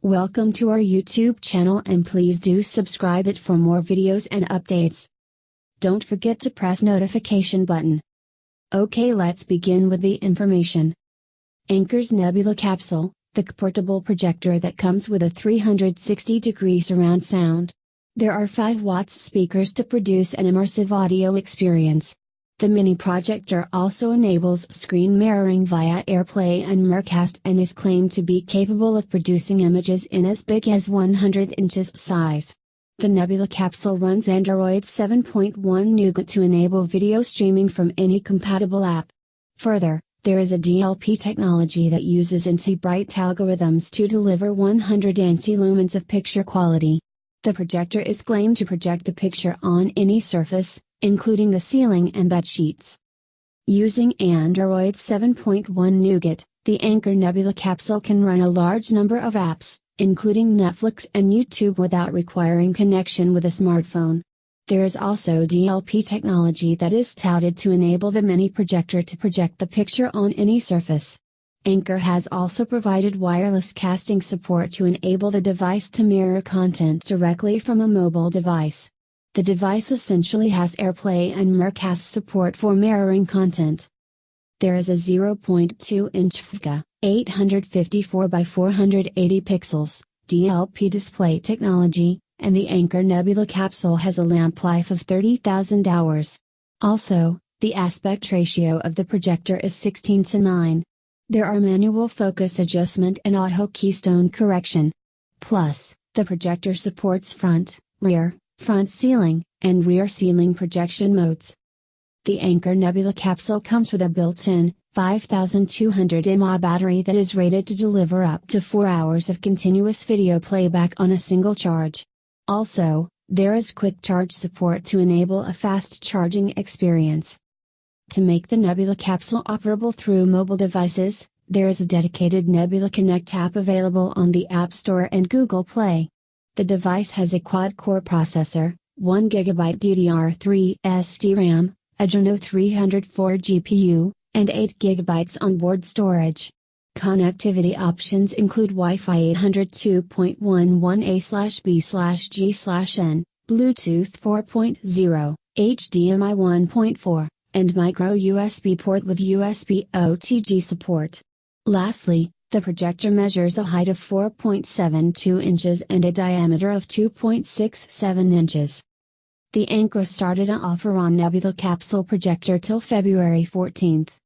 Welcome to our YouTube channel and please do subscribe it for more videos and updates. Don't forget to press notification button. Okay, let's begin with the information. Anker's Nebula Capsule, the portable projector that comes with a 360-degree surround sound. There are 5 watts speakers to produce an immersive audio experience. The mini projector also enables screen mirroring via AirPlay and Miracast and is claimed to be capable of producing images in as big as 100 inches size. The Nebula Capsule runs Android 7.1 Nougat to enable video streaming from any compatible app. Further, there is a DLP technology that uses IntelliBright algorithms to deliver 100 ANSI lumens of picture quality. The projector is claimed to project the picture on any surface, including the ceiling and bedsheets. Using Android 7.1 Nougat, the Anker Nebula Capsule can run a large number of apps, including Netflix and YouTube without requiring connection with a smartphone. There is also DLP technology that is touted to enable the mini projector to project the picture on any surface. Anker has also provided wireless casting support to enable the device to mirror content directly from a mobile device. The device essentially has AirPlay and Miracast support for mirroring content. There is a 0.2-inch Fuga, 854 by 480 pixels, DLP display technology, and the Anker Nebula Capsule has a lamp life of 30,000 hours. Also, the aspect ratio of the projector is 16:9. There are manual focus adjustment and auto keystone correction. Plus, the projector supports front, rear, front ceiling, and rear ceiling projection modes. The Anker Nebula Capsule comes with a built-in, 5200 mAh battery that is rated to deliver up to 4 hours of continuous video playback on a single charge. Also, there is quick charge support to enable a fast charging experience. To make the Nebula Capsule operable through mobile devices, there is a dedicated Nebula Connect app available on the App Store and Google Play. The device has a quad-core processor, 1GB DDR3 SD-RAM, Adreno 304 GPU, and 8GB onboard storage. Connectivity options include Wi-Fi 802.11a/b/g/n, Bluetooth 4.0, HDMI 1.4, and micro USB port with USB OTG support. Lastly, the projector measures a height of 4.72 inches and a diameter of 2.67 inches. The Anker started an offer on Nebula Capsule projector till February 14th.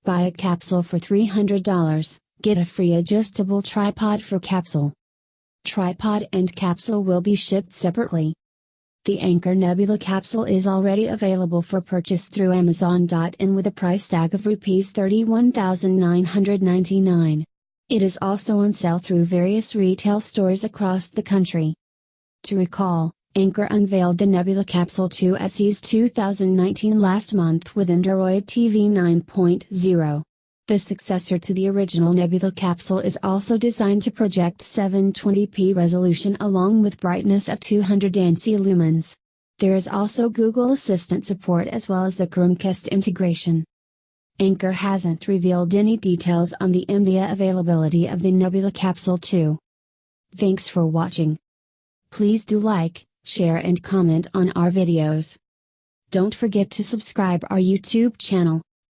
Buy a capsule for $300, get a free adjustable tripod for capsule. Tripod and capsule will be shipped separately. The Anker Nebula Capsule is already available for purchase through Amazon.in with a price tag of Rs 31,999. It is also on sale through various retail stores across the country. To recall, Anker unveiled the Nebula Capsule 2 at CES 2019 last month with Android TV 9.0. The successor to the original Nebula Capsule is also designed to project 720p resolution along with brightness of 200 ANSI lumens. There is also Google Assistant support as well as the Chromecast integration. Anker hasn't revealed any details on the immediate availability of the Nebula Capsule 2. Thanks for watching. Please do like, share and comment on our videos. Don't forget to subscribe our YouTube channel.